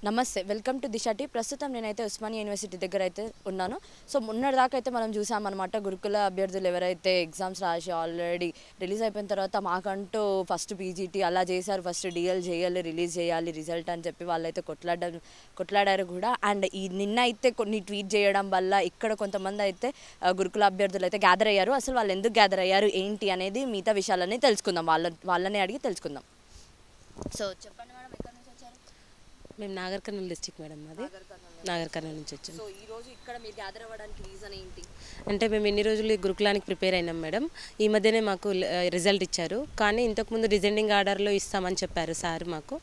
నమస్తే welcome to Disha tea. ప్రస్తుతం నేనైతే ఉస్మానియా యూనివర్సిటీ దగ్గర అయితే ఉన్నాను. సో మొన్నటిదాకా అయితే మనం చూసామన్నమాట, గురుకుల అభ్యర్థులు ఎవరైతే ఎగ్జామ్స్ రాసి ఆల్రెడీ రిలీజ్ అయిపోయిన తర్వాత మాకంటూ ఫస్ట్ పీజీటీ అలా చేశారు, ఫస్ట్ డిఎల్ చేయాలి, రిలీజ్ చేయాలి రిజల్ట్ అని చెప్పి వాళ్ళైతే కొట్లాడారు కూడా. అండ్ ఈ నిన్న అయితే కొన్ని ట్వీట్ చేయడం వల్ల ఇక్కడ కొంతమంది అయితే గురుకుల అభ్యర్థులు అయితే గ్యాదర్ అయ్యారు. అసలు వాళ్ళు ఎందుకు గ్యాదర్ అయ్యారు ఏంటి అనేది మిగతా విషయాలన్నీ తెలుసుకుందాం, వాళ్ళని అడిగి తెలుసుకుందాం. సో చెప్పండి మేడం, ఎక్కడి నుంచి వచ్చారు? మేము నాగర్ కర్నూల్ డిస్ట్రిక్ట్ మేడం, మాది నాగర్ కర్నూల్ నుంచి వచ్చాము. సో ఈ రోజు ఇక్కడ మీరు గ్యాదర్ అవ్వడానికి రీజన్ ఏంటి? అంటే మేము ఎన్ని రోజులు ఈ గురుకులానికి ప్రిపేర్ అయినాం మేడం. ఈ మధ్యనే మాకు రిజల్ట్ ఇచ్చారు, కానీ ఇంతకుముందు రిజెండింగ్ ఆర్డర్లో ఇస్తామని చెప్పారు సార్ మాకు,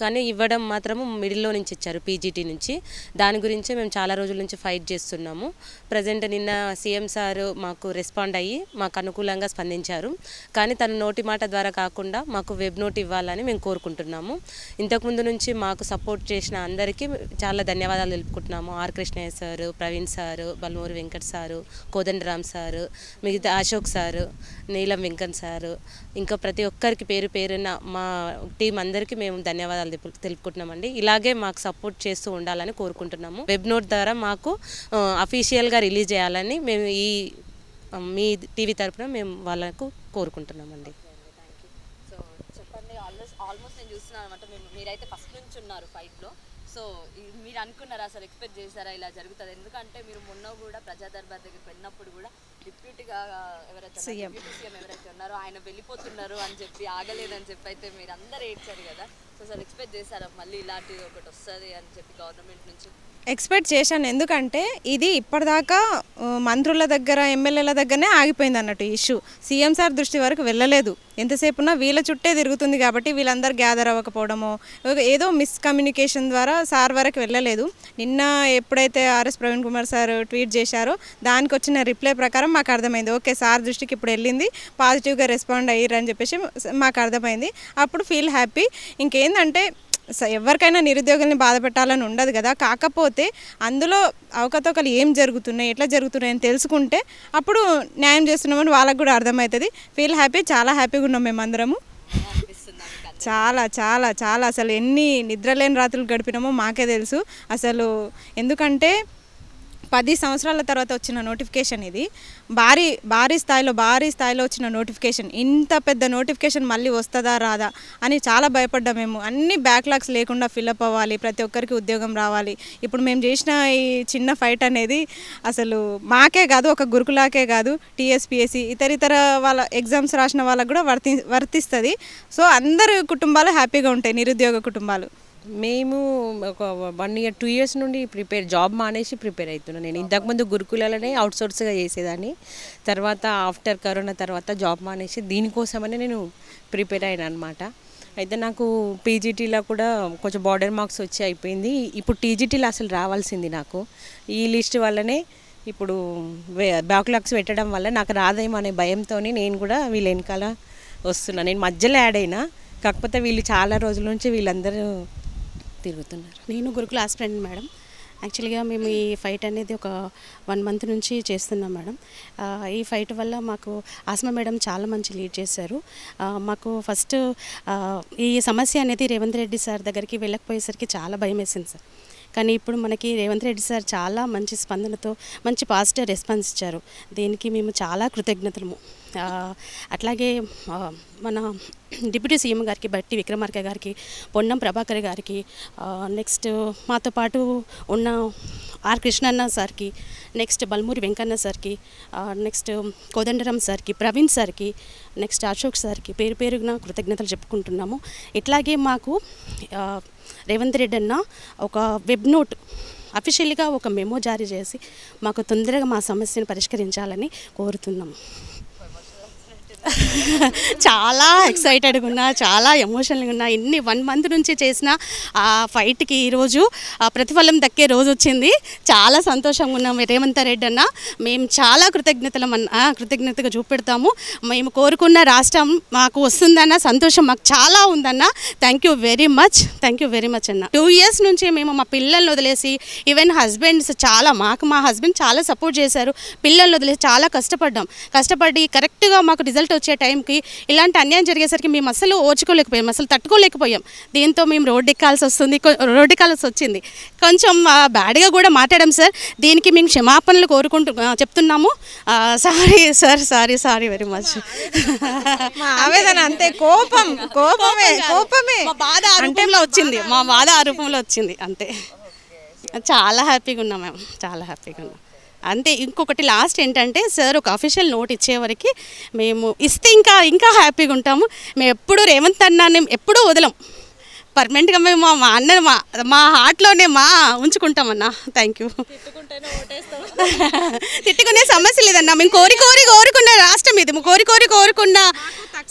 కానీ ఇవ్వడం మాత్రము మిడిల్లో నుంచి ఇచ్చారు, పీజీటీ నుంచి. దాని గురించే మేము చాలా రోజుల నుంచి ఫైట్ చేస్తున్నాము. ప్రజెంట్ నిన్న సీఎం సార్ మాకు రెస్పాండ్ అయ్యి మాకు అనుకూలంగా స్పందించారు, కానీ తన నోటి మాట ద్వారా కాకుండా మాకు వెబ్ నోట్ ఇవ్వాలని మేము కోరుకుంటున్నాము. ఇంతకుముందు నుంచి మాకు సపోర్ట్ చేసిన అందరికీ చాలా ధన్యవాదాలు తెలుపుకుంటున్నాము. R Krishnaiah sir, Praveen sir, Balmuri Venkat sir, Kodandaram sir, మిగతా అశోక్ సారు, నీలం వెంకట్ సారు, ఇంకా ప్రతి ఒక్కరికి పేరు పేరున మా టీం అందరికీ మేము ధన్యవాదాలు తెలుపుకుంటున్నామండి. ఇలాగే మాకు సపోర్ట్ చేస్తూ ఉండాలని కోరుకుంటున్నాము. వెబ్ నోట్ ద్వారా మాకు అఫీషియల్గా రిలీజ్ చేయాలని మేము మీ టీవీ తరఫున మేము వాళ్ళకు కోరుకుంటున్నామండి. సో చెప్పండి, ఆల్మోస్ట్ నేను చూస్తున్నాను అనమాట, మీరైతే ఫస్ట్ నుంచి ఉన్నారు ఫైట్లో. సో మీరు అనుకున్నారా, అసలు ఎక్స్పెక్ట్ చేశారా ఇలా జరుగుతుంది? ఎందుకంటే మీరు మొన్న కూడా ప్రజా దర్బార్ దగ్గరికి వెళ్ళినప్పుడు కూడా డిప్యూటీగా ఎవరైతే డిప్యూటీ సీఎం ఎవరైతే ఉన్నారో ఆయన వెళ్ళిపోతున్నారు అని చెప్పి, ఆగలేదని చెప్పి అయితే మీరు అందరూ ఏడ్చారు కదా. సో అసలు ఎక్స్పెక్ట్ చేశారా మళ్ళీ ఇలాంటిది ఒకటి వస్తుంది అని చెప్పి గవర్నమెంట్ నుంచి? ఎక్స్పెక్ట్ చేశాను, ఎందుకంటే ఇది ఇప్పటిదాకా మంత్రుల దగ్గర ఎమ్మెల్యేల దగ్గరనే ఆగిపోయింది అన్నట్టు ఇష్యూ. సీఎం సార్ దృష్టి వరకు వెళ్ళలేదు. ఎంతసేపున్నా వీళ్ళ చుట్టే తిరుగుతుంది కాబట్టి వీళ్ళందరూ గ్యాదర్ అవ్వకపోవడమో ఏదో మిస్కమ్యూనికేషన్ ద్వారా సార్ వరకు వెళ్ళలేదు. నిన్న ఎప్పుడైతే RS Praveen Kumar sir tweet చేశారో దానికి వచ్చిన రిప్లై ప్రకారం మాకు అర్థమైంది, ఓకే సార్ దృష్టికి ఇప్పుడు వెళ్ళింది, పాజిటివ్గా రెస్పాండ్ అయ్యారు అని చెప్పేసి మాకు అర్థమైంది. అప్పుడు ఫీల్ హ్యాపీ. ఇంకేందంటే ఎవరికైనా నిరుద్యోగుల్ని బాధ పెట్టాలని ఉండదు కదా, కాకపోతే అందులో అవకతవకలు ఏం జరుగుతున్నాయి, ఎట్లా జరుగుతున్నాయి అని తెలుసుకుంటే అప్పుడు న్యాయం చేస్తున్నామని వాళ్ళకు కూడా అర్థమవుతుంది. ఫీల్ హ్యాపీ, చాలా హ్యాపీగా ఉన్నాం మేమందరము. చాలా చాలా చాలా అసలు ఎన్ని నిద్రలేని రాత్రులు గడిపినామో మాకే తెలుసు అసలు. ఎందుకంటే 10 సంవత్సరాల తర్వాత వచ్చిన నోటిఫికేషన్ ఇది, భారీ స్థాయిలో వచ్చిన నోటిఫికేషన్. ఇంత పెద్ద నోటిఫికేషన్ మళ్ళీ వస్తుందా రాదా అని చాలా భయపడ్డాం మేము. అన్ని బ్యాక్లాగ్స్ లేకుండా ఫిల్అప్ అవ్వాలి, ప్రతి ఒక్కరికి ఉద్యోగం రావాలి. ఇప్పుడు మేము చేసిన ఈ చిన్న ఫైట్ అనేది అసలు మాకే కాదు, ఒక గురుకులాకే కాదు, టీఎస్పీఎస్సీ ఇతర వాళ్ళ ఎగ్జామ్స్ రాసిన వాళ్ళకు కూడా వర్తిస్తుంది. సో అందరు కుటుంబాలు హ్యాపీగా ఉంటాయి, నిరుద్యోగ కుటుంబాలు. మేము ఒక 1 year 2 years నుండి జాబ్ మానేసి ప్రిపేర్ అవుతున్నాను. నేను ఇంతకుముందు గురుకులనే అవుట్సోర్స్గా చేసేదాన్ని. తర్వాత ఆఫ్టర్ కరోనా తర్వాత జాబ్ మానేసి దీనికోసమని నేను ప్రిపేర్ అయ్యాను అనమాట. అయితే నాకు పీజీటీలో కూడా కొంచెం బార్డర్ మార్క్స్ వచ్చి అయిపోయింది. ఇప్పుడు టీజీటీలో అసలు రావాల్సింది నాకు. ఈ లిస్ట్ వల్లనే ఇప్పుడు బ్యాక్లాగ్స్ పెట్టడం వల్ల నాకు రాదేమో అనే భయంతో నేను కూడా వీళ్ళ వెనకాల వస్తున్నాను. నేను మధ్యలో యాడ్ అయినా, కాకపోతే వీళ్ళు చాలా రోజుల నుంచి వీళ్ళందరూ తిరుగుతున్నారు. నేను గురుకుల ఆస్పిరెంట్ మేడం. యాక్చువల్గా మేము ఈ ఫైట్ అనేది ఒక 1 month నుంచి చేస్తున్నాం మేడం. ఈ ఫైట్ వల్ల మాకు ఆస్మా మేడం చాలా మంచి లీడ్ చేశారు. మాకు ఫస్ట్ ఈ సమస్య అనేది రేవంత్ రెడ్డి సార్ దగ్గరికి వెళ్ళకపోయేసరికి చాలా భయం వేసింది సార్. కానీ ఇప్పుడు మనకి రేవంత్ రెడ్డి సార్ చాలా మంచి స్పందనతో మంచి పాజిటివ్ రెస్పాన్స్ ఇచ్చారు. దీనికి మేము చాలా కృతజ్ఞతలు. అట్లాగే మన డిప్యూటీ సీఎం గారికి, బట్టి విక్రమార్క గారికి, పొన్నం ప్రభాకర్ గారికి, నెక్స్ట్ మాతో పాటు ఉన్న ఆర్ కృష్ణన్న సార్కి, నెక్స్ట్ బల్మూరి వెంకన్న సార్కి, నెక్స్ట్ కోదండరామ్ సార్కి, ప్రవీణ్ సార్కి, నెక్స్ట్ అశోక్ సార్కి పేరున కృతజ్ఞతలు చెప్పుకుంటున్నాము. ఇట్లాగే మాకు రేవంత్ రెడ్డి అన్న ఒక వెబ్ నోట్ అఫీషియల్గా ఒక మెమో జారీ చేసి మాకు తొందరగా మా సమస్యను పరిష్కరించాలని కోరుతున్నాము. చాలా ఎక్సైటెడ్గా ఉన్నా, చాలా ఎమోషనల్గా ఉన్నా. ఇన్ని 1 month నుంచి చేసిన ఆ ఫైట్కి ఈరోజు ప్రతిఫలం దక్కే రోజు వచ్చింది. చాలా సంతోషంగా ఉన్నాం. రేవంత్ రెడ్డి అన్న మేము చాలా కృతజ్ఞతగా చూపెడతాము. మేము కోరుకున్న రాష్ట్రం మాకు వస్తుందన్న సంతోషం మాకు చాలా ఉందన్న. థ్యాంక్ యూ వెరీ మచ్ అన్న. 2 years నుంచి మేము మా పిల్లల్ని వదిలేసి, ఈవెన్ హస్బెండ్స్ మా హస్బెండ్ చాలా సపోర్ట్ చేశారు. పిల్లల్ని వదిలేసి చాలా కష్టపడి కరెక్ట్గా మాకు రిజల్ట్ రిజల్ట్ వచ్చే టైంకి ఇలాంటి అన్యాయం జరిగేసరికి మేము అసలు ఓర్చుకోలేకపోయాం, అసలు తట్టుకోలేకపోయాం. దీంతో మేము రోడ్డు ఎక్కాల్సి వచ్చింది. కొంచెం బ్యాడ్గా కూడా మాట్లాడాం సార్. దీనికి మేము క్షమాపణలు చెప్తున్నాము. Sorry very much. ఆవేదన అంతే, కోపమే మా బాధ ఆ రూపంలో వచ్చింది అంతే. చాలా హ్యాపీగా ఉన్నాం మేము, చాలా హ్యాపీగా ఉన్నాం అంతే. ఇంకొకటి లాస్ట్ ఏంటంటే సార్ ఒక అఫీషియల్ నోట్ ఇచ్చేవరకు మేము ఇస్తే ఇంకా హ్యాపీగా ఉంటాము. మేము ఎప్పుడు రేవంత్ అన్నాన్ని ఎప్పుడూ వదలం. పర్మనెంట్గా మేము మా అన్న మా హార్ట్లోనే ఉంచుకుంటామన్నా. Thank you. తిట్టుకునే సమస్య లేదన్నా. మేము కోరుకున్న రాష్ట్రం ఇది. కోరుకున్న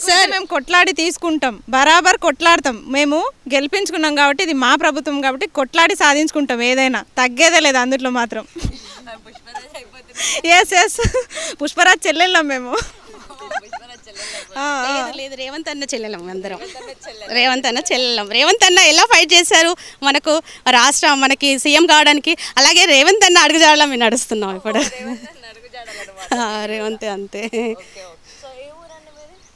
సార్ మేము కొట్లాడి తీసుకుంటాం, బరాబర్ కొట్లాడతాం. మేము గెలిపించుకున్నాం కాబట్టి ఇది మా ప్రభుత్వం కాబట్టి కొట్లాడి సాధించుకుంటాం. ఏదైనా తగ్గేదే లేదు అందులో మాత్రం. ఎస్ పుష్పరాజ్ చెల్లెళ్ళం మేము. లేదు రేవంత్ అన్న చెల్లెలం అందరం. రేవంత్ అన్న ఎలా ఫైట్ చేశారు మనకు మనకి సీఎం కావడానికి, అలాగే రేవంత్ అన్న అడుగుజాడలో మేము నడుస్తున్నాం ఇప్పుడు. రేవంత్ అంతే.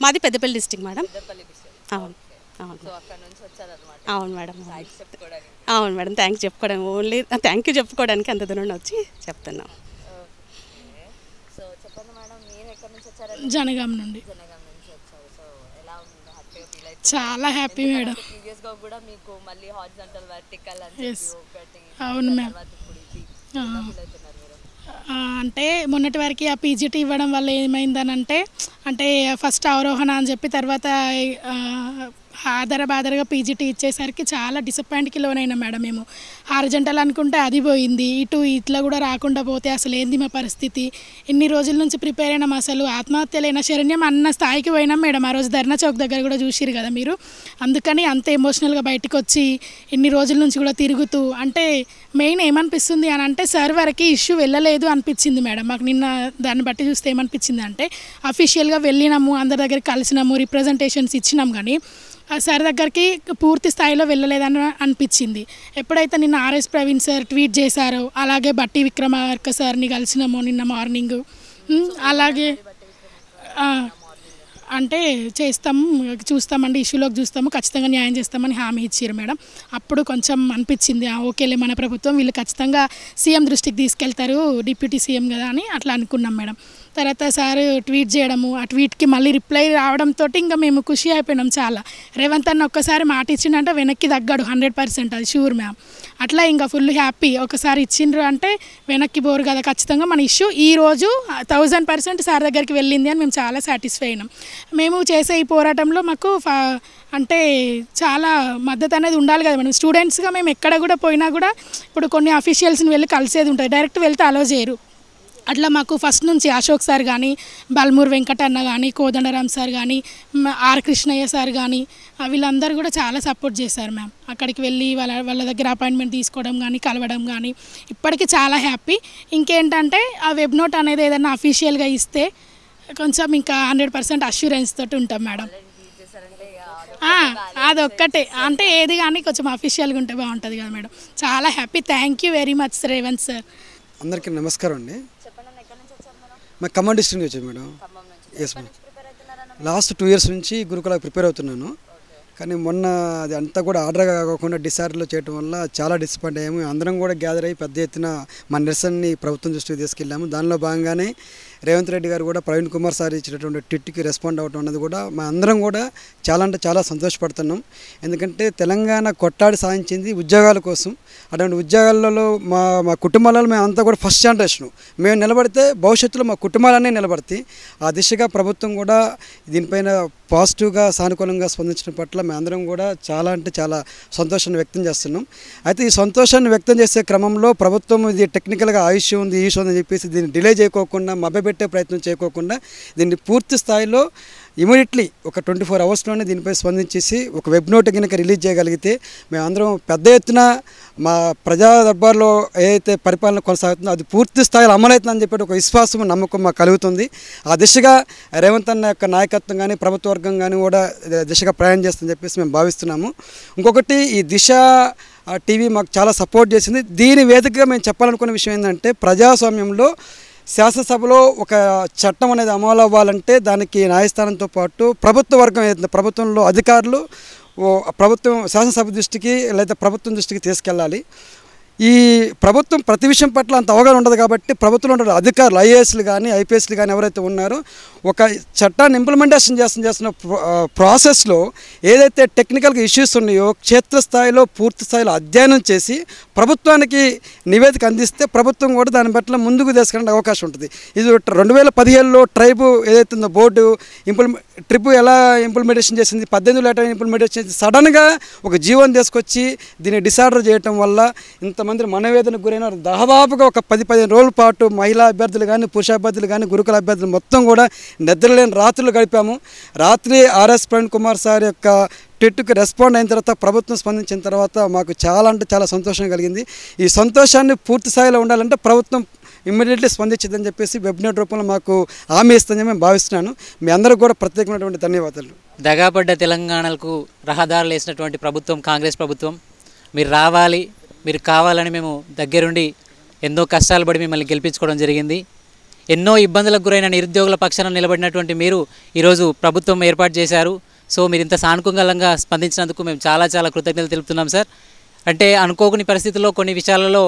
మాది పెద్దపల్లి డిస్ట్రిక్ట్ మేడం. అవును మేడం. థ్యాంక్స్ చెప్పుకోవడానికి ఓన్లీ థ్యాంక్ యూ చెప్పుకోవడానికి అంత దూరం వచ్చి చెప్తున్నాం. జనగాం నుండి. చాలా హ్యాపీ మేడం. అవును మ్యామ్. అంటే మొన్నటి వరకు ఆ పీజీటీ ఇవ్వడం వల్ల ఏమైందని అంటే ఫస్ట్ అవరోహణ అని చెప్పి తర్వాత ఆధారబాదరగా పీజీటీ ఇచ్చేసరికి చాలా డిసప్పాయింట్కి లోనైనా మేడం. మేము హారిజంటల్ అనుకుంటే అది పోయింది, ఇట్లా కూడా రాకుండా పోతే అసలు ఏంది మా పరిస్థితి. ఎన్ని రోజుల నుంచి ప్రిపేర్ అయినాం, అసలు ఆత్మహత్యలైన శరణ్యం అన్న స్థాయికి పోయినాం మేడం. ఆ రోజు ధర్నా చౌక్ దగ్గర కూడా చూసిరు కదా మీరు. అందుకని అంత ఎమోషనల్గా బయటకు వచ్చి ఎన్ని రోజుల నుంచి కూడా తిరుగుతూ అంటే మెయిన్ ఏమనిపిస్తుంది అని అంటే సార్ వరకు ఇష్యూ వెళ్ళలేదు అనిపించింది మేడం మాకు. నిన్న దాన్ని బట్టి చూస్తే ఏమనిపించింది అంటే అఫీషియల్గా వెళ్ళినాము, అందరి దగ్గరికి కలిసినాము, రిప్రజెంటేషన్స్ ఇచ్చినాం, కానీ సార్ దగ్గరికి పూర్తి స్థాయిలో వెళ్ళలేదని అనిపించింది. ఎప్పుడైతే నిన్న ఆర్ఎస్ ప్రవీణ్ సార్ ట్వీట్ చేశారో, అలాగే బట్టి విక్రమార్క సార్ని కలిసినామో నిన్న మార్నింగ్, అలాగే అంటే చూస్తామండి, ఇష్యూలోకి చూస్తాము, ఖచ్చితంగా న్యాయం చేస్తామని హామీ ఇచ్చారు మేడం. అప్పుడు కొంచెం అనిపించింది ఓకేలే మన ప్రభుత్వం వీళ్ళు ఖచ్చితంగా సీఎం దృష్టికి తీసుకెళ్తారు, డిప్యూటీ సీఎం కదా అని అట్లా అనుకున్నాం మేడం. తర్వాత సార్ ట్వీట్ చేయడము, ఆ ట్వీట్కి మళ్ళీ రిప్లై రావడంతో ఇంకా మేము ఖుషి అయిపోయినాం చాలా. రేవంత్ అన్న ఒక్కసారి మాట ఇచ్చిండంటే వెనక్కి తగ్గాడు 100%, అది షూర్ మ్యామ్. అట్లా ఇంకా ఫుల్ హ్యాపీ. ఒకసారి ఇచ్చిండ్రు అంటే వెనక్కి పోరు కదా, ఖచ్చితంగా మన ఇష్యూ ఈరోజు 1000% సార్ దగ్గరికి వెళ్ళింది అని మేము చాలా సాటిస్ఫై అయినాం. మేము చేసే ఈ పోరాటంలో మాకు అంటే చాలా మద్దతు అనేది ఉండాలి కదా మనం. స్టూడెంట్స్గా మేము ఎక్కడ కూడా పోయినా కూడా ఇప్పుడు కొన్ని అఫీషియల్స్ని వెళ్ళి కలిసేది ఉంటుంది, డైరెక్ట్ వెళ్తే అలో చేయరు. అట్లా మాకు ఫస్ట్ నుంచి అశోక్ సార్ కానీ, బల్మూర్ వెంకటన్న కానీ, కోదండరామ్ సార్ కానీ, ఆర్ కృష్ణయ్య సార్ కానీ వీళ్ళందరూ కూడా చాలా సపోర్ట్ చేశారు మ్యామ్. అక్కడికి వెళ్ళి వాళ్ళ దగ్గర అపాయింట్మెంట్ తీసుకోవడం కానీ, కలవడం కానీ ఇప్పటికీ చాలా హ్యాపీ. ఇంకేంటంటే ఆ వెబ్ నోట్ అనేది ఏదైనా అఫీషియల్గా ఇస్తే కొంచెం ఇంకా 100% అష్యూరెన్స్ తోటి ఉంటాం మేడం. అదొక్కటే అంటే ఏది కానీ కొంచెం అఫీషియల్గా ఉంటే బాగుంటుంది కదా మేడం. చాలా happy. Thank you very much Revanth sir. అందరికీ నమస్కారం అండి. మా ఖమ్మం డిస్ట్రిక్ట్ నుంచి వచ్చాను madam. Yes madam. Last 2 years నుంచి గురుకులకు ప్రిపేర్ అవుతున్నాను. కానీ మొన్న అది అంతా కూడా ఆర్డర్గా కాకుండా డిసార్డర్లో చేయడం వల్ల చాలా డిసప్పాయింట్ అయ్యాము. అందరం కూడా గ్యాదర్ అయ్యి పెద్ద ఎత్తున మా నిరసనని ప్రభుత్వం దృష్టికి తీసుకెళ్ళాము. దానిలో భాగంగానే రేవంత్ రెడ్డి గారు కూడా ప్రవీణ్ కుమార్ సార్ ఇచ్చినటువంటి ట్వీట్కి రెస్పాండ్ అవ్వడం అన్నది కూడా మా అందరం కూడా చాలా అంటే చాలా సంతోషపడుతున్నాం. ఎందుకంటే తెలంగాణ కొట్లాడి సాధించింది ఉద్యోగాల కోసం. అటువంటి ఉద్యోగాలలో మా కుటుంబాలలో మేము అంతా కూడా ఫస్ట్ జనరేషను. మేము నిలబడితే భవిష్యత్తులో మా కుటుంబాలన్నీ నిలబడతాయి. ఆ దిశగా ప్రభుత్వం కూడా దీనిపైన పాజిటివ్గా సానుకూలంగా స్పందించడం పట్ల మేము అందరం కూడా చాలా అంటే చాలా సంతోషాన్ని వ్యక్తం చేస్తున్నాం. అయితే ఈ సంతోషాన్ని వ్యక్తం చేసే క్రమంలో ప్రభుత్వం ఇది టెక్నికల్గా ఆయుష్ ఉంది అని చెప్పేసి దీన్ని డిలే చేయకోకుండా, మభ్యపెట్టే ప్రయత్నం చేయకోకుండా దీన్ని పూర్తి స్థాయిలో ఇమీడియట్లీ ఒక 24 hours దీనిపై స్పందించేసి ఒక వెబ్ నోట్ కనుక రిలీజ్ చేయగలిగితే మేమందరం పెద్ద ఎత్తున మా ప్రజా దర్బార్లో ఏదైతే పరిపాలన కొనసాగుతుందో అది పూర్తి స్థాయిలో అమలవుతుందని చెప్పి ఒక విశ్వాసం, నమ్మకం మాకు కలుగుతుంది. ఆ దిశగా రేవంత్ అన్న యొక్క నాయకత్వం కానీ ప్రభుత్వ వర్గం కానీ కూడా దిశగా ప్రయాణం చేస్తుందని చెప్పేసి మేము భావిస్తున్నాము. ఇంకొకటి, ఈ దిశ టీవీ మాకు చాలా సపోర్ట్ చేసింది. దీని వేదికగా మేము చెప్పాలనుకున్న విషయం ఏంటంటే ప్రజాస్వామ్యంలో శాసనసభలో ఒక చట్టం అనేది అమలు అవ్వాలంటే దానికి న్యాయస్థానంతో పాటు ప్రభుత్వ వర్గం ఏదైతే ప్రభుత్వంలో అధికారులు ప్రభుత్వం శాసనసభ దృష్టికి లేదా ప్రభుత్వం దృష్టికి తీసుకెళ్ళాలి. ఈ ప్రభుత్వం ప్రతి విషయం పట్ల అంత అవగాహన ఉండదు కాబట్టి ప్రభుత్వంలో ఉన్న అధికారులు ఐఏఎస్లు కానీ ఐపీఎస్లు కానీ ఎవరైతే ఉన్నారో ఒక చట్టాన్ని ఇంప్లిమెంటేషన్ చేస్తున్న ప్రాసెస్లో ఏదైతే టెక్నికల్గా ఇష్యూస్ ఉన్నాయో క్షేత్రస్థాయిలో పూర్తి స్థాయిలో అధ్యయనం చేసి ప్రభుత్వానికి నివేదిక అందిస్తే ప్రభుత్వం కూడా దాని పట్ల ముందుకు తీసుకెళ్ళడానికి అవకాశం ఉంటుంది. ఇది 2017లో ట్రైబు ఏదైతే ఉందో బోర్డు ట్రిప్ ఎలా ఇంప్లిమెంటేషన్ చేసింది, 18 ఏటా ఇంప్లిమెంటేషన్ చేసి సడన్గా ఒక జీవోని తీసుకొచ్చి దీన్ని డిసార్డర్ చేయటం వల్ల ఇంతమంది మనోవేదనకు గురైన దాదాపుగా ఒక 10-15 రోజుల పాటు మహిళా అభ్యర్థులు కానీ పురుష అభ్యర్థులు కానీ గురుకుల అభ్యర్థులు మొత్తం కూడా నిద్రలేని రాత్రులు గడిపాము. రాత్రి ఆర్ఎస్ ప్రవీణ్ కుమార్ సార్ యొక్క ట్వీట్కి రెస్పాండ్ అయిన తర్వాత ప్రభుత్వం స్పందించిన తర్వాత మాకు చాలా అంటే చాలా సంతోషం కలిగింది. ఈ సంతోషాన్ని పూర్తి స్థాయిలో ఉండాలంటే ప్రభుత్వం ఇమ్మీడియట్లీ స్పందించిందని చెప్పేసి వెబ్నెట్ రూపంలో మాకు హామీ ఇస్తుందని మేము భావిస్తున్నాను. మీ అందరూ కూడా ప్రత్యేకమైనటువంటి ధన్యవాదాలు. దగాపడ్డ తెలంగాణకు రహదారులు వేసినటువంటి ప్రభుత్వం కాంగ్రెస్ ప్రభుత్వం, మీరు రావాలి, మీరు కావాలని మేము దగ్గరుండి ఎన్నో కష్టాలు పడి మిమ్మల్ని గెలిపించుకోవడం జరిగింది. ఎన్నో ఇబ్బందులకు గురైన నిరుద్యోగుల పక్షాన నిలబడినటువంటి మీరు ఈరోజు ప్రభుత్వం ఏర్పాటు చేశారు. సో మీరు ఇంత సానుకూలంగా స్పందించినందుకు మేము చాలా చాలా కృతజ్ఞతలు తెలుపుతున్నాం సార్. అంటే అనుకోని పరిస్థితుల్లో కొన్ని విషయాలలో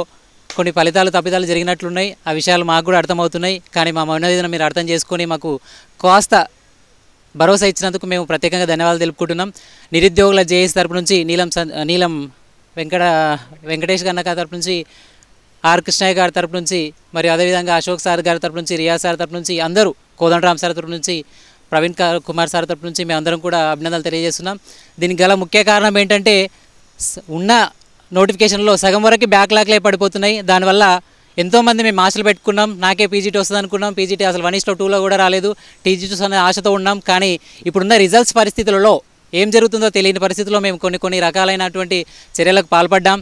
కొన్ని తప్పిదాలు జరిగినట్లున్నాయి. ఆ విషయాలు మాకు కూడా అర్థమవుతున్నాయి. కానీ మా మనోవేదన మీరు అర్థం చేసుకొని మాకు కాస్త భరోసా ఇచ్చినందుకు మేము ప్రత్యేకంగా ధన్యవాదాలు తెలుపుకుంటున్నాం. నిరుద్యోగుల జేఏసీ తరపు నుంచి నీలం వెంకటేష్ గారి తరపు నుంచి, ఆర్ కృష్ణయ్య గారి తరపు నుంచి, మరియు అదేవిధంగా అశోక్ సార్ గారి తరపు నుంచి, రియా సార్ తరపు నుంచి, అందరూ కోదండరామ్ సార్ తరపు నుంచి, ప్రవీణ్ కుమార్ సార్ తరపు నుంచి మేము అందరం కూడా అభినందనలు తెలియజేస్తున్నాం. దీనికి గల ముఖ్య కారణం ఏంటంటే ఉన్న నోటిఫికేషన్లో సగం వరకు బ్యాక్లాగ్లే పడిపోతున్నాయి. దానివల్ల ఎంతోమంది మేము ఆశలు పెట్టుకున్నాం. నాకే పీజీటీ వస్తుంది అనుకున్నాం. పీజీటీ అసలు 1:2లో కూడా రాలేదు. టీజీ2 అనే ఆశతో ఉన్నాం. కానీ ఇప్పుడున్న రిజల్ట్స్ పరిస్థితులలో ఏం జరుగుతుందో తెలియని పరిస్థితుల్లో మేము కొన్ని రకాలైనటువంటి చర్యలకు పాల్పడ్డాం.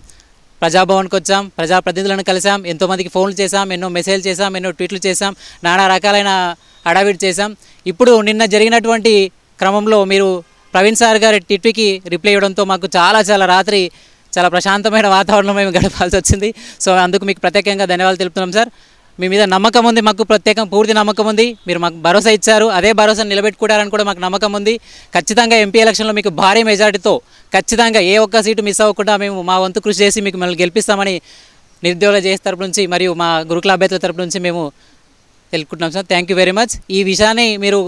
ప్రజాభవన్కి వచ్చాం, ప్రజాప్రతినిధులను కలిసాం, ఎంతోమందికి ఫోన్లు చేశాం, ఎన్నో మెసేజ్లు చేశాం, ఎన్నో ట్వీట్లు చేశాం, నానా రకాలైన హడావిడి చేశాం. ఇప్పుడు నిన్న జరిగినటువంటి క్రమంలో మీరు ప్రవీణ్ సార్ గారి ట్వీట్కి రిప్లై ఇవ్వడంతో మాకు చాలా రాత్రి చాలా ప్రశాంతమైన వాతావరణంలో మేము గడపాల్సి వచ్చింది. సో అందుకు మీకు ప్రత్యేకంగా ధన్యవాదాలు తెలుపుతున్నాం సార్. మీ మీద నమ్మకం ఉంది, మాకు పూర్తి నమ్మకం ఉంది. మీరు మాకు భరోసా ఇచ్చారు, అదే భరోసా నిలబెట్టుకుంటారని కూడా మాకు నమ్మకం ఉంది. ఖచ్చితంగా ఎంపీ ఎలక్షన్లో మీకు భారీ మెజారిటీతో ఖచ్చితంగా ఏ ఒక్క సీటు మిస్ అవ్వకుండా మేము మా వంతు కృషి చేసి మీకు మిమ్మల్ని గెలిపిస్తామని నిరుద్యోగుల జేఏసీ తరపు నుంచి మరియు మా గురుకుల అభ్యర్థుల తరపు నుంచి మేము తెలుపుకుంటున్నాం sir. Thank you very much. ఈ విషయాన్ని మీరు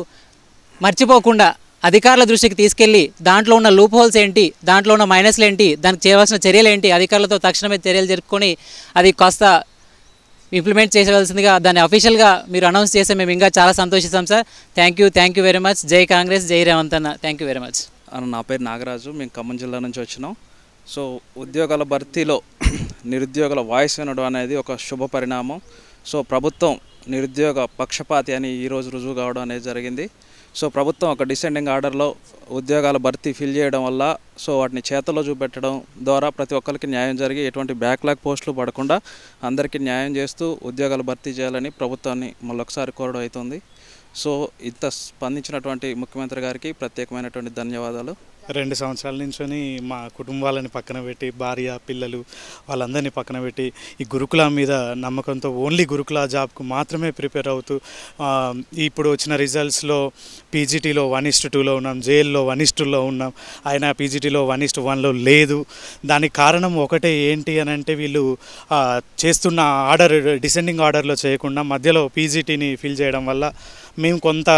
మర్చిపోకుండా అధికారుల దృష్టికి తీసుకెళ్ళి దాంట్లో ఉన్న లూప్ హోల్స్ ఏంటి, దాంట్లో ఉన్న మైనస్లు ఏంటి, దానికి చేయవలసిన చర్యలు ఏంటి, అధికారులతో తక్షణమే చర్యలు జరుపుకొని అది కాస్త ఇంప్లిమెంట్ చేయవలసిందిగా దాన్ని అఫీషియల్గా మీరు అనౌన్స్ చేస్తే మేము ఇంకా చాలా సంతోషిస్తాం sir. Thank you very much. జై కాంగ్రెస్, జై రేవంత్ అన్న. Thank you very much. నా పేరు నాగరాజు, మేము ఖమ్మం జిల్లా నుంచి వచ్చినాం. సో ఉద్యోగాల భర్తీలో నిరుద్యోగుల వాయిస్ వినడం అనేది ఒక శుభ పరిణామం. సో ప్రభుత్వం నిరుద్యోగ పక్షపాతి అని ఈరోజు రుజువు కావడం అనేది జరిగింది. సో ప్రభుత్వం ఒక డిసెండింగ్ ఆర్డర్లో ఉద్యోగాల భర్తీ ఫిల్ చేయడం వల్ల సో వాటిని చేతల్లో చూపెట్టడం ద్వారా ప్రతి ఒక్కరికి న్యాయం జరిగి ఎటువంటి బ్యాక్లాగ్ పోస్టులు పడకుండా అందరికీ న్యాయం చేస్తూ ఉద్యోగాలు భర్తీ చేయాలని ప్రభుత్వాన్ని మళ్ళొకసారి కోరడం అవుతుంది. సో ఇంత స్పందించినటువంటి ముఖ్యమంత్రి గారికి ప్రత్యేకమైనటువంటి ధన్యవాదాలు. 2 సంవత్సరాల నుంచి మా కుటుంబాలని పక్కన పెట్టి, భార్య పిల్లలు వాళ్ళందరినీ పక్కన పెట్టి ఈ గురుకుల మీద నమ్మకంతో ఓన్లీ గురుకుల జాబ్కు మాత్రమే ప్రిపేర్ అవుతూ ఇప్పుడు వచ్చిన రిజల్ట్స్లో పీజీటీలో 1:2లో ఉన్నాం, జేఎల్లో 1:2లో ఉన్నాం. ఆయన పీజీటీలో 1:1లో లేదు. దానికి కారణం ఒకటే ఏంటి అని అంటే వీళ్ళు చేస్తున్న ఆర్డర్ డిసెండింగ్ ఆర్డర్లో చేయకుండా మధ్యలో పీజీటీని ఫిల్ చేయడం వల్ల మేము కొంత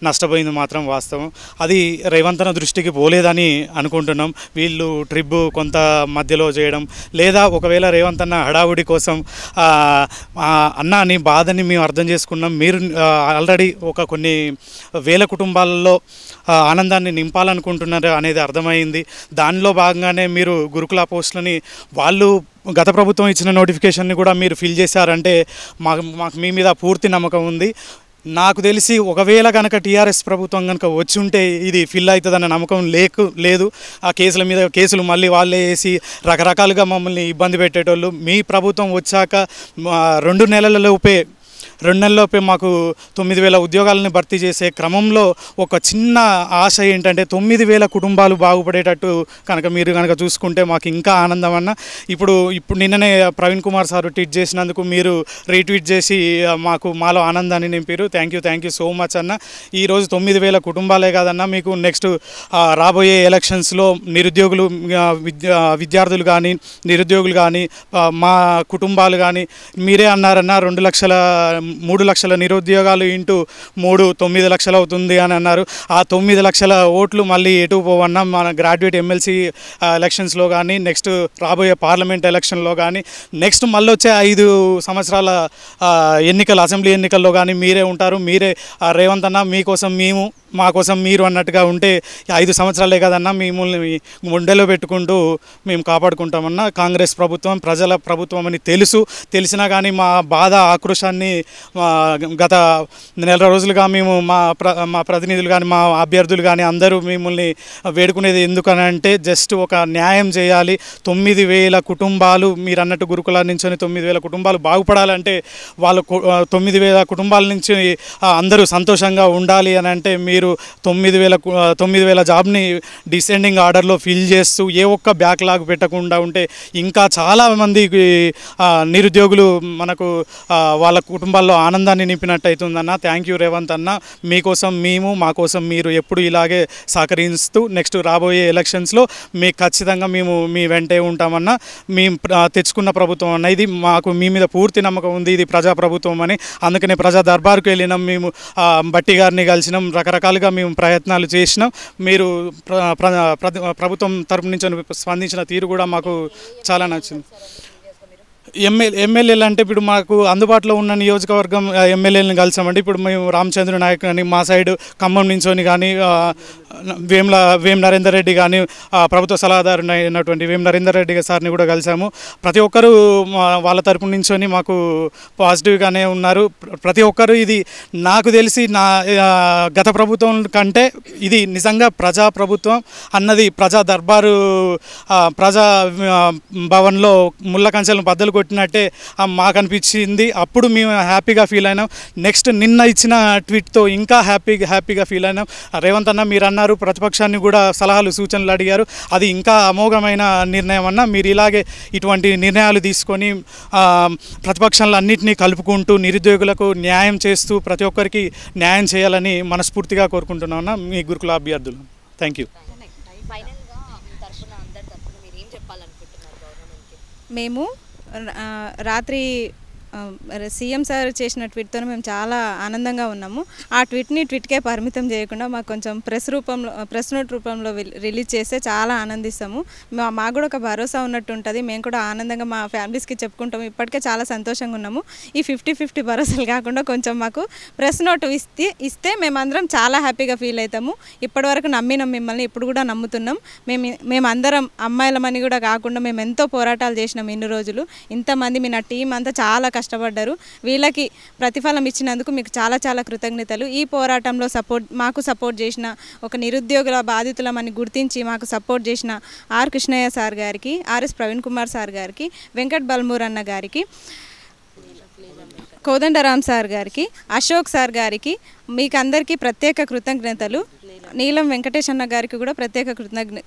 నష్టపోయింది మాత్రం వాస్తవం. అది రేవంత్ అన్న దృష్టికి పోలేదని అనుకుంటున్నాం. వీళ్ళు ట్రిప్ కొంత మధ్యలో చేయడం, లేదా ఒకవేళ రేవంత్ అన్న హడావుడి కోసం అన్న నీ బాధని మేము అర్థం చేసుకున్నాం, మీరు ఆల్రెడీ కొన్ని వేల కుటుంబాలలో ఆనందాన్ని నింపాలనుకుంటున్నారు అనేది అర్థమైంది. దానిలో భాగంగానే మీరు గురుకుల పోస్టులని వాళ్ళు గత ప్రభుత్వం ఇచ్చిన నోటిఫికేషన్ని కూడా మీరు ఫిల్ చేశారంటే మాకు మీ మీద పూర్తి నమ్మకం ఉంది. నాకు తెలిసి ఒకవేళ కనుక టీఆర్ఎస్ ప్రభుత్వం కనుక వచ్చి ఉంటే ఇది ఫిల్ అవుతుందన్న నమ్మకం లేదు. ఆ కేసుల మీద కేసులు మళ్ళీ వాళ్ళే వేసి రకరకాలుగా మమ్మల్ని ఇబ్బంది పెట్టేటోళ్ళు. మీ ప్రభుత్వం వచ్చాక 2 నెలలలోపే 2 నెలల్లోపే మాకు 9,000 ఉద్యోగాలని భర్తీ చేసే క్రమంలో ఒక చిన్న ఆశ ఏంటంటే 9,000 కుటుంబాలు బాగుపడేటట్టు మీరు కనుక చూసుకుంటే మాకు ఇంకా ఆనందం అన్న. ఇప్పుడు నిన్ననే ప్రవీణ్ కుమార్ సార్ ట్వీట్ చేసినందుకు మీరు రీట్వీట్ చేసి మాలో ఆనందాన్ని నింపారు. థ్యాంక్ యూ సో మచ్ అన్న. ఈరోజు 9,000 కుటుంబాలే కాదన్న, మీకు నెక్స్ట్ రాబోయే ఎలక్షన్స్లో నిరుద్యోగులు, విద్యార్థులు కానీ నిరుద్యోగులు కానీ మా కుటుంబాలు కానీ మీరే అన్నారన్న 3 లక్షల నిరుద్యోగాలు ఇంటూ 9 లక్షలు అవుతుంది అని అన్నారు. ఆ 9 లక్షల ఓట్లు మళ్ళీ ఎటు పోవన్నా మన గ్రాడ్యుయేట్ ఎమ్మెల్సీ ఎలక్షన్స్లో కానీ నెక్స్ట్ రాబోయే పార్లమెంట్ ఎలక్షన్లో కానీ నెక్స్ట్ మళ్ళీ వచ్చే 5 సంవత్సరాల అసెంబ్లీ ఎన్నికల్లో కానీ మీరే ఉంటారు. మీరే రేవంత్ అన్న మీకోసం మేము మా కోసం మీరు అన్నట్టుగా ఉంటే 5 సంవత్సరాలే కదన్నా మిమ్మల్ని గుండెలో పెట్టుకుంటూ మేము కాపాడుకుంటామన్నా. కాంగ్రెస్ ప్రభుత్వం ప్రజల ప్రభుత్వం అని తెలిసినా కానీ మా బాధ ఆక్రోశాన్ని గత నెల రోజులుగా మేము మా ప్రతినిధులు కానీ మా అభ్యర్థులు కానీ అందరూ మిమ్మల్ని వేడుకునేది ఎందుకనంటే జస్ట్ ఒక న్యాయం చేయాలి. 9,000 కుటుంబాలు మీరు అన్నట్టు గురుకుల నుంచి 9,000 కుటుంబాలు బాగుపడాలంటే వాళ్ళు 9,000 కుటుంబాల నుంచి అందరూ సంతోషంగా ఉండాలి అని అంటే మీరు 9,000 జాబ్ని డిసెండింగ్ ఆర్డర్లో ఫిల్ చేస్తూ ఏ ఒక్క బ్యాక్లాగ్ పెట్టకుండా ఉంటే ఇంకా చాలామంది నిరుద్యోగులు మనకు వాళ్ళ కుటుంబాల్లో ఆనందాన్ని నింపినట్టు అవుతుందన్న. థ్యాంక్ యూ రేవంత్ అన్న. మీకోసం మేము మా కోసం మీరు ఎప్పుడు ఇలాగే సహకరిస్తూ నెక్స్ట్ రాబోయే ఎలక్షన్స్లో మీకు ఖచ్చితంగా మేము మీ వెంటే ఉంటామన్నా. మేము తెచ్చుకున్న ప్రభుత్వం అన్న ఇది మాకు మీ మీద పూర్తి నమ్మకం ఉంది. ఇది ప్రజాప్రభుత్వం అని అందుకనే ప్రజా దర్బార్కు వెళ్ళినాం. మేము బట్టి గారిని కలిసినాం, రకరకాలుగా మేము ప్రయత్నాలు చేసినాం. మీరు ప్రభుత్వం తరపు నుంచి స్పందించిన తీరు కూడా మాకు చాలా నచ్చింది. ఎమ్మెల్యేలు అంటే ఇప్పుడు మాకు అందుబాటులో ఉన్న నియోజకవర్గం ఎమ్మెల్యేలను కలిసామండి. ఇప్పుడు మేము రామచంద్ర నాయక్ కానీ మా సైడ్ ఖమ్మం నుంచోని కానీ వేం నరేందర్ రెడ్డి కానీ ప్రభుత్వ సలహాదారు అయినటువంటి వేం నరేందర్ రెడ్డి సార్ని కూడా కలిసాము. ప్రతి ఒక్కరూ వాళ్ళ తరపు నుంచోని మాకు పాజిటివ్గానే ఉన్నారు. ప్రతి ఒక్కరు ఇది నాకు తెలిసి గత ప్రభుత్వం కంటే ఇది నిజంగా ప్రజాప్రభుత్వం అన్నది ప్రజా దర్బారు ప్రజా భవన్లో ముళ్ళ కంచెలను బద్దలు కొట్టినట్టే మాకు అనిపించింది. అప్పుడు మేము హ్యాపీగా ఫీల్ అయినాం. నెక్స్ట్ నిన్న ఇచ్చిన ట్వీట్తో ఇంకా హ్యాపీగా ఫీల్ అయినాం. రేవంత్ అన్న మీరు అన్నారు ప్రతిపక్షాన్ని కూడా సలహాలు సూచనలు అడిగారు. అది ఇంకా అమోఘమైన నిర్ణయం అన్న. మీరు ఇలాగే ఇటువంటి నిర్ణయాలు తీసుకొని ప్రతిపక్షాలను అన్నింటినీ కలుపుకుంటూ నిరుద్యోగులకు న్యాయం చేస్తూ ప్రతి ఒక్కరికి న్యాయం చేయాలని మనస్ఫూర్తిగా కోరుకుంటున్నాం అన్న మీ గురుకుల అభ్యర్థులు. Thank you. మేము రాత్రి సీఎం సార్ చేసిన ట్వీట్తో మేము చాలా ఆనందంగా ఉన్నాము. ఆ ట్వీట్కే పరిమితం చేయకుండా మాకు కొంచెం ప్రెస్ నోట్ రూపంలో రిలీజ్ చేస్తే చాలా ఆనందిస్తాము. మాకు కూడా ఒక భరోసా ఉన్నట్టు ఉంటుంది. మేము కూడా ఆనందంగా మా ఫ్యామిలీస్కి చెప్పుకుంటాము. ఇప్పటికే చాలా సంతోషంగా ఉన్నాము. ఈ 50-50 భరోసాలు కాకుండా కొంచెం మాకు ప్రెస్ నోట్ ఇస్తే మేమందరం చాలా హ్యాపీగా ఫీల్ అవుతాము. ఇప్పటివరకు నమ్మినాం మిమ్మల్ని, ఇప్పుడు కూడా నమ్ముతున్నాం. మేమందరం అమ్మాయిలమని కూడా కాకుండా మేము ఎంతో పోరాటాలు చేసినాం ఇన్ని రోజులు. ఇంతమంది మీ నా టీం అంతా చాలా కష్టపడ్డారు. వీళ్ళకి ప్రతిఫలం ఇచ్చినందుకు మీకు చాలా చాలా కృతజ్ఞతలు. ఈ పోరాటంలో మాకు సపోర్ట్ చేసిన ఒక నిరుద్యోగుల బాధితులమని గుర్తించి మాకు సపోర్ట్ చేసిన ఆర్ కృష్ణయ్య సార్ గారికి, ఆర్ఎస్ ప్రవీణ్ కుమార్ సార్ గారికి, వెంకట్ బల్మూర్ అన్న గారికి, కోదండరామ్ సార్ గారికి, అశోక్ సార్ గారికి మీకు అందరికీ ప్రత్యేక కృతజ్ఞతలు. నీలం వెంకటేష్ అన్న గారికి కూడా ప్రత్యేక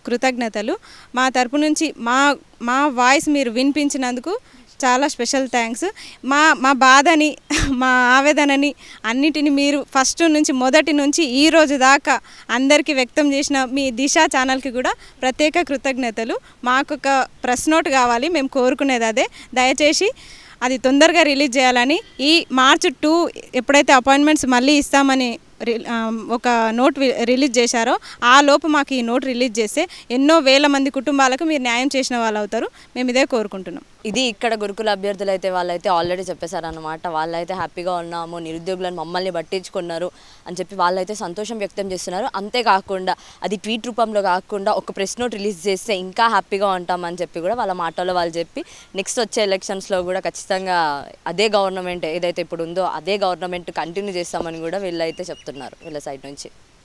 కృతజ్ఞతలు. మా తరపు నుంచి మా వాయిస్ మీరు వినిపించినందుకు చాలా స్పెషల్ థ్యాంక్స్. మా బాధని మా ఆవేదనని అన్నిటిని మీరు మొదటి నుంచి ఈ రోజు దాకా అందరికీ వ్యక్తం చేసిన మీ దిశ ఛానల్కి కూడా ప్రత్యేక కృతజ్ఞతలు. మాకు ఒక ప్రెస్ నోట్ కావాలి, మేము కోరుకునేది అదే. దయచేసి అది తొందరగా రిలీజ్ చేయాలని, ఈ March 2 ఎప్పుడైతే అపాయింట్మెంట్స్ మళ్ళీ ఇస్తామని ఒక నోట్ రిలీజ్ చేశారో ఆ లోపు మాకు ఈ నోట్ రిలీజ్ చేస్తే ఎన్నో వేల మంది కుటుంబాలకు మీరు న్యాయం చేసిన వాళ్ళు అవుతారు. మేము ఇదే కోరుకుంటున్నాం. ఇది ఇక్కడ గురుకుల అభ్యర్థులు అయితే వాళ్ళైతే ఆల్రెడీ చెప్పేశారన్నమాట. వాళ్ళైతే హ్యాపీగా ఉన్నాము, నిరుద్యోగులను మమ్మల్ని పట్టించుకున్నారు అని చెప్పి వాళ్ళైతే సంతోషం వ్యక్తం చేస్తున్నారు. అంతేకాకుండా అది ట్వీట్ రూపంలో కాకుండా ఒక ప్రెస్ నోట్ రిలీజ్ చేస్తే ఇంకా హ్యాపీగా ఉంటామని చెప్పి కూడా వాళ్ళ మాటల్లో వాళ్ళు చెప్పి నెక్స్ట్ వచ్చే ఎలక్షన్స్లో కూడా ఖచ్చితంగా అదే గవర్నమెంట్ ఏదైతే ఇప్పుడు ఉందో అదే గవర్నమెంట్ కంటిన్యూ చేస్తామని కూడా వీళ్ళైతే చెప్తున్నారు వీళ్ళ సైడ్ నుంచి.